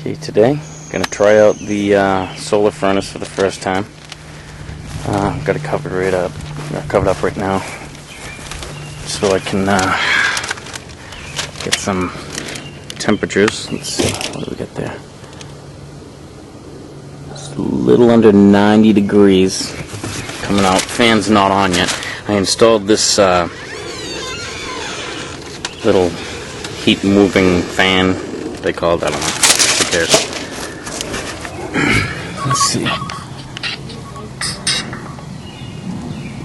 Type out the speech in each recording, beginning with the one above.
Okay, today I'm going to try out the solar furnace for the first time. Got it covered up right now, so I can get some temperatures. Let's see, what do we get there? It's a little under 90 degrees coming out. Fan's not on yet. I installed this little heat moving fan, they call it, I don't know, who cares. Let's see.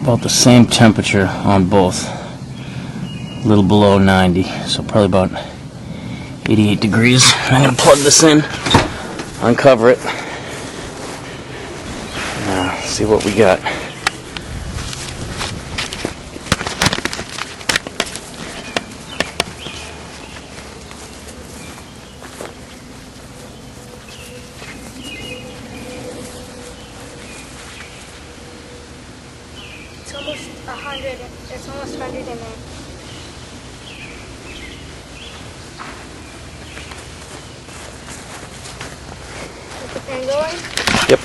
About the same temperature on both. A little below 90, so probably about 88 degrees. I'm going to plug this in, uncover it, see what we got. It's almost 100. It's almost 100 in there. Is the fan going? Yep.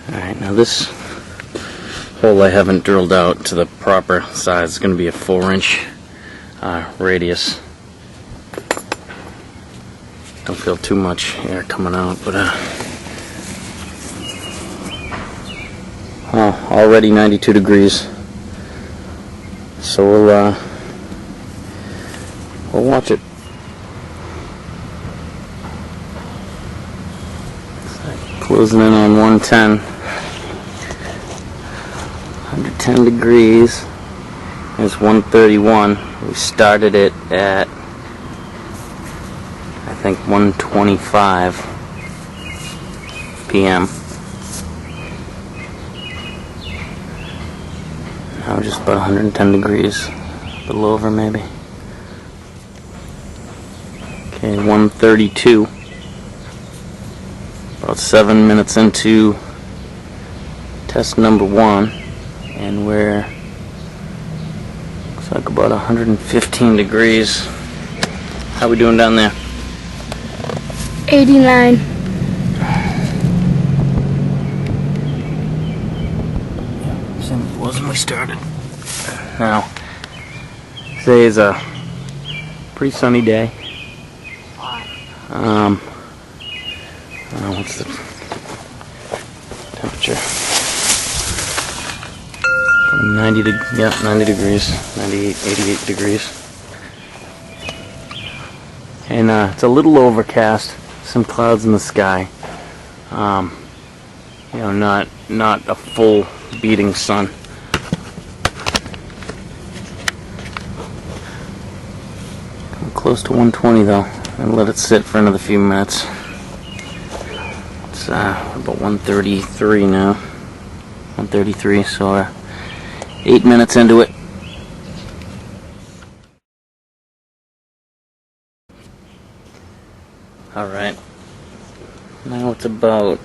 Alright, now this hole I haven't drilled out to the proper size. It's going to be a 4-inch radius. Don't feel too much air coming out, but already 92 degrees. So we'll watch it. Closing in on 110. 110 degrees. It's 131. We started it at, I think, 1:25 p.m. Now just about 110 degrees, a little over maybe. Okay, 132. About 7 minutes into test number 1, and we're, looks like about 115 degrees. How we doing down there? 89. Same as it was when we started. Now, today is a pretty sunny day. What's the temperature? 90 degrees, 98, 88 degrees. And it's a little overcast. Some clouds in the sky. Not a full beating sun. Come close to 120 though, and let it sit for another few minutes. It's about 133 now. 133, so 8 minutes into it. Alright, now it's about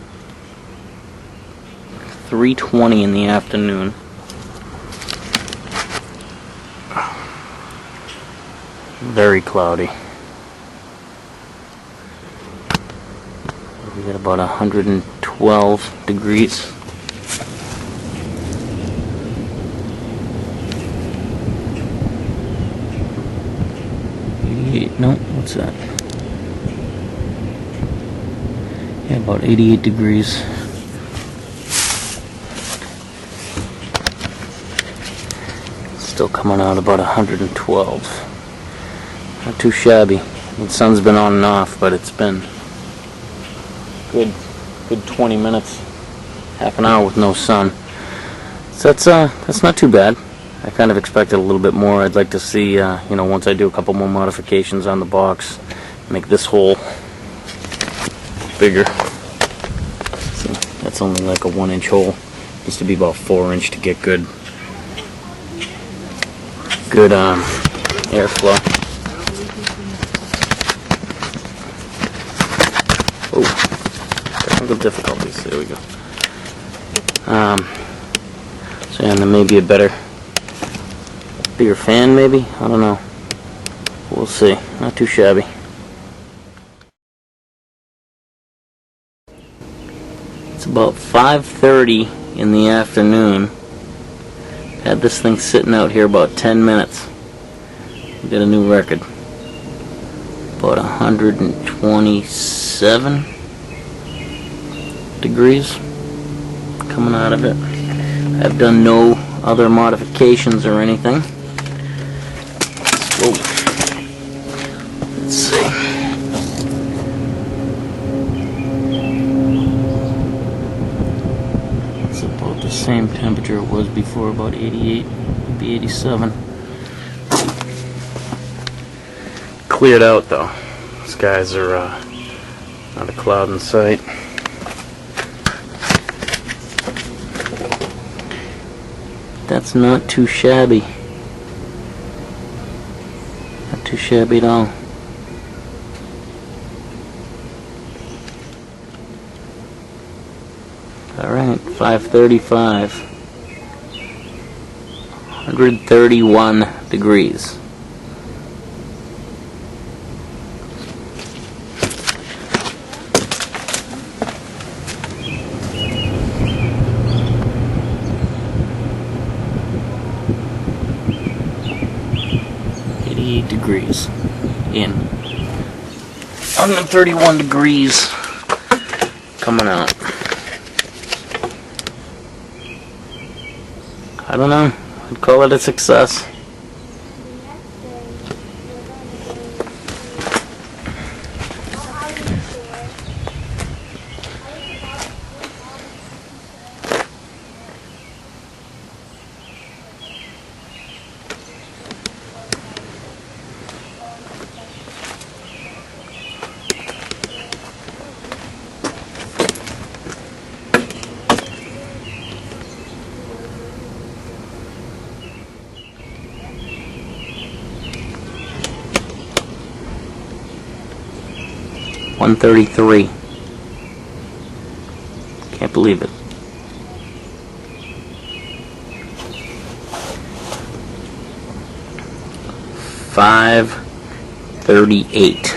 3:20 in the afternoon. Very cloudy. We got about 112 degrees. No, what's that? Yeah, about 88 degrees. Still coming out about 112. Not too shabby. The sun's been on and off, but it's been good 20 minutes, half an hour with no sun. So that's not too bad. I kind of expected a little bit more. I'd like to see, once I do a couple more modifications on the box, make this hole bigger. So that's only like a 1-inch hole. Needs to be about 4-inch to get good airflow. Oh, technical difficulties. There we go. So, and there may be a better Bigger fan, maybe? I don't know. We'll see. Not too shabby. It's about 5:30 in the afternoon. Had this thing sitting out here about 10 minutes. We got a new record. About 127 degrees coming out of it. I've done no other modifications or anything. Whoa. Let's see. It's about the same temperature it was before, about 88, maybe 87. Cleared out though. Skies are not a cloud in sight. That's not too shabby. Not too shabby at all. Alright, 5:35. 131 degrees. Degrees in. 131 degrees coming out. I don't know. I'd call it a success. $133. Can't believe it. $538.